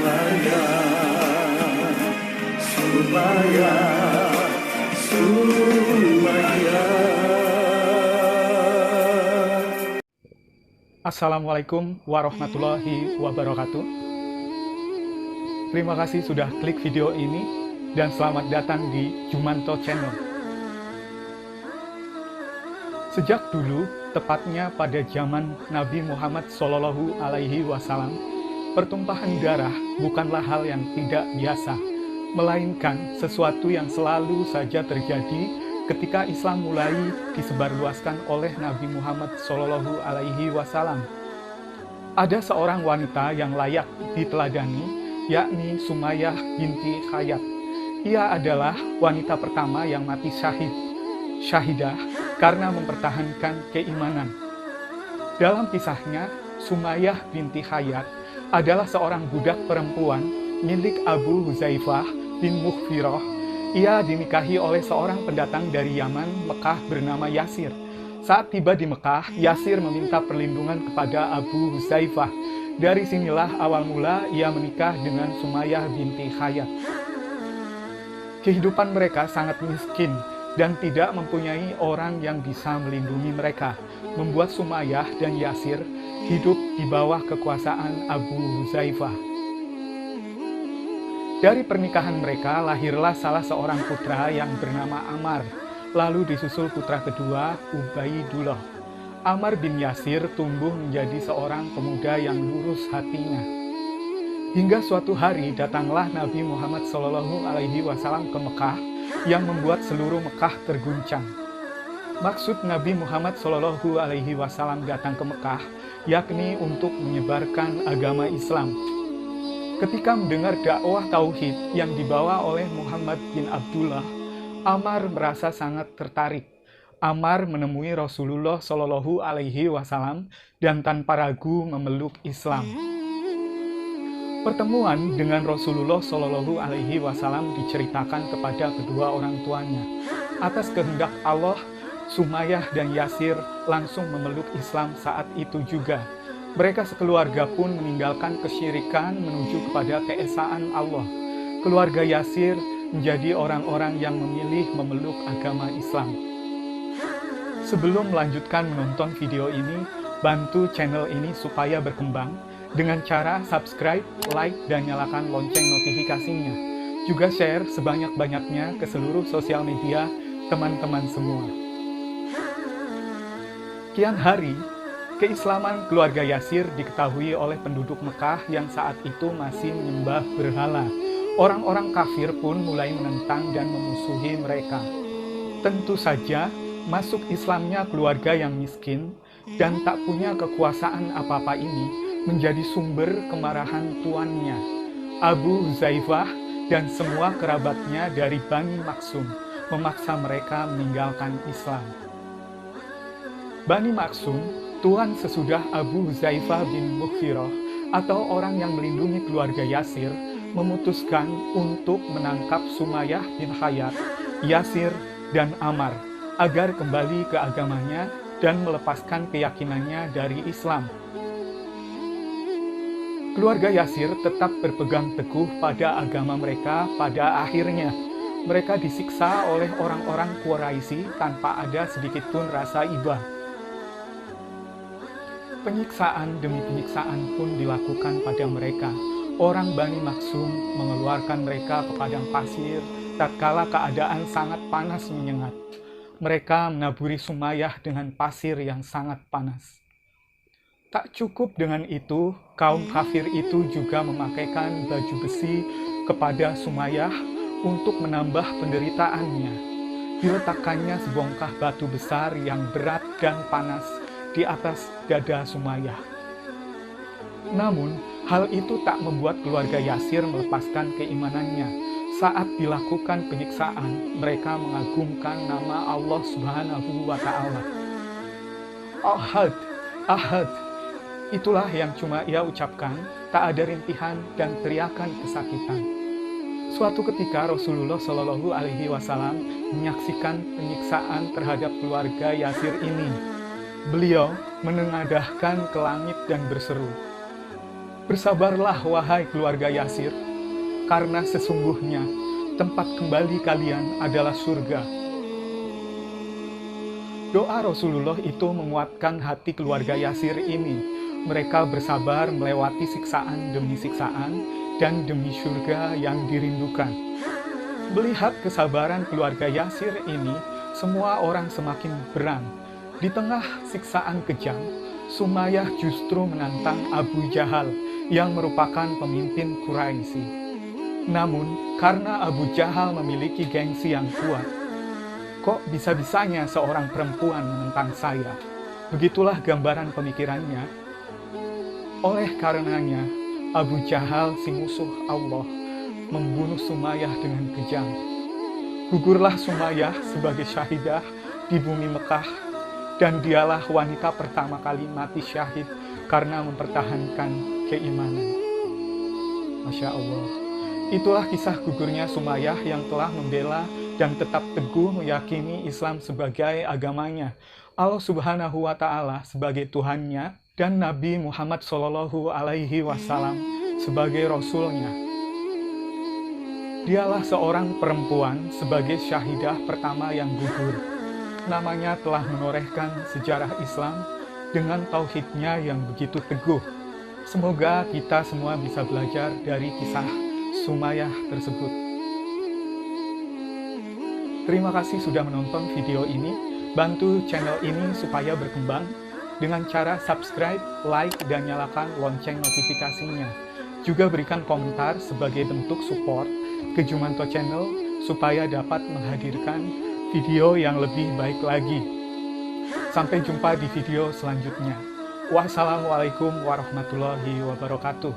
Sumaya, Sumaya, Sumaya. Assalamualaikum warahmatullahi wabarakatuh. Terima kasih sudah klik video ini dan selamat datang di Jumanto Channel. Sejak dulu, tepatnya pada zaman Nabi Muhammad SAW, pertumpahan darah bukanlah hal yang tidak biasa, melainkan sesuatu yang selalu saja terjadi ketika Islam mulai disebarluaskan oleh Nabi Muhammad SAW. Ada seorang wanita yang layak diteladani, yakni Sumayyah binti Khayyat. Ia adalah wanita pertama yang mati syahidah karena mempertahankan keimanan. Dalam kisahnya, Sumayyah binti Khayyat adalah seorang budak perempuan milik Abu Huzaifah bin Mughfirah. Ia dinikahi oleh seorang pendatang dari Yaman, Mekah bernama Yasir. Saat tiba di Mekah, Yasir meminta perlindungan kepada Abu Huzaifah. Dari sinilah awal mula ia menikah dengan Sumayyah binti Khayyat. Kehidupan mereka sangat miskin dan tidak mempunyai orang yang bisa melindungi mereka, membuat Sumayyah dan Yasir hidup di bawah kekuasaan Abu Huzaifah. Dari pernikahan mereka lahirlah salah seorang putra yang bernama Ammar, lalu disusul putra kedua Ubaidullah. Ammar bin Yasir tumbuh menjadi seorang pemuda yang lurus hatinya. Hingga suatu hari datanglah Nabi Muhammad SAW ke Mekah yang membuat seluruh Mekah terguncang. Maksud Nabi Muhammad SAW datang ke Mekah yakni untuk menyebarkan agama Islam. Ketika mendengar dakwah tauhid yang dibawa oleh Muhammad bin Abdullah, Ammar merasa sangat tertarik. Ammar menemui Rasulullah SAW dan tanpa ragu memeluk Islam. Pertemuan dengan Rasulullah SAW diceritakan kepada kedua orang tuanya. Atas kehendak Allah, Sumayyah dan Yasir langsung memeluk Islam saat itu juga. Mereka sekeluarga pun meninggalkan kesyirikan menuju kepada keesaan Allah. Keluarga Yasir menjadi orang-orang yang memilih memeluk agama Islam. Sebelum melanjutkan menonton video ini, bantu channel ini supaya berkembang dengan cara subscribe, like, dan nyalakan lonceng notifikasinya. Juga share sebanyak-banyaknya ke seluruh sosial media teman-teman semua. Kian hari, keislaman keluarga Yasir diketahui oleh penduduk Mekah yang saat itu masih menyembah berhala. Orang-orang kafir pun mulai menentang dan memusuhi mereka. Tentu saja, masuk Islamnya keluarga yang miskin dan tak punya kekuasaan apa-apa ini menjadi sumber kemarahan tuannya, Abu Huzaifah dan semua kerabatnya dari Bani Maksum, memaksa mereka meninggalkan Islam. Bani Maksum, tuan sesudah Abu Huzaifah bin Mughfirah atau orang yang melindungi keluarga Yasir, memutuskan untuk menangkap Sumayyah bin Khayyat, Yasir, dan Ammar agar kembali ke agamanya dan melepaskan keyakinannya dari Islam. Keluarga Yasir tetap berpegang teguh pada agama mereka. Pada akhirnya, mereka disiksa oleh orang-orang Quraisy tanpa ada sedikitpun rasa iba. Penyiksaan demi penyiksaan pun dilakukan pada mereka. Orang Bani Maksum mengeluarkan mereka ke padang pasir tatkala keadaan sangat panas menyengat. Mereka menaburi Sumayyah dengan pasir yang sangat panas. Tak cukup dengan itu, kaum kafir itu juga memakaikan baju besi kepada Sumayyah untuk menambah penderitaannya. Diletakkannya sebongkah batu besar yang berat dan panas di atas dada Sumayyah. Namun, hal itu tak membuat keluarga Yasir melepaskan keimanannya. Saat dilakukan penyiksaan, mereka mengagungkan nama Allah Subhanahu wa Ta'ala. Ahad, Ahad, itulah yang cuma ia ucapkan, tak ada rintihan dan teriakan kesakitan. Suatu ketika Rasulullah SAW menyaksikan penyiksaan terhadap keluarga Yasir ini. Beliau menengadahkan ke langit dan berseru, Bersabarlah wahai keluarga Yasir, karena sesungguhnya tempat kembali kalian adalah surga. Doa Rasulullah itu menguatkan hati keluarga Yasir ini. Mereka bersabar melewati siksaan demi siksaan dan demi surga yang dirindukan. Melihat kesabaran keluarga Yasir ini, semua orang semakin berang. Di tengah siksaan kejam, Sumayyah justru menantang Abu Jahal yang merupakan pemimpin Quraisy. Namun, karena Abu Jahal memiliki gengsi yang kuat, kok bisa-bisanya seorang perempuan menentang saya? Begitulah gambaran pemikirannya. Oleh karenanya, Abu Jahal, si musuh Allah, membunuh Sumayyah dengan kejam. Gugurlah Sumayyah sebagai syahidah di bumi Mekah, dan dialah wanita pertama kali mati syahid karena mempertahankan keimanan. Masya Allah. Itulah kisah gugurnya Sumayyah yang telah membela dan tetap teguh meyakini Islam sebagai agamanya, Allah Subhanahu wa Ta'ala sebagai Tuhannya, dan Nabi Muhammad Shallallahu Alaihi Wasallam sebagai Rasulnya. Dialah seorang perempuan sebagai syahidah pertama yang gugur. Namanya telah menorehkan sejarah Islam dengan tauhidnya yang begitu teguh. Semoga kita semua bisa belajar dari kisah Sumayyah tersebut. Terima kasih sudah menonton video ini. Bantu channel ini supaya berkembang dengan cara subscribe, like, dan nyalakan lonceng notifikasinya. Juga berikan komentar sebagai bentuk support ke Jumanto Channel supaya dapat menghadirkan video yang lebih baik lagi. Sampai jumpa di video selanjutnya. Wassalamualaikum warahmatullahi wabarakatuh.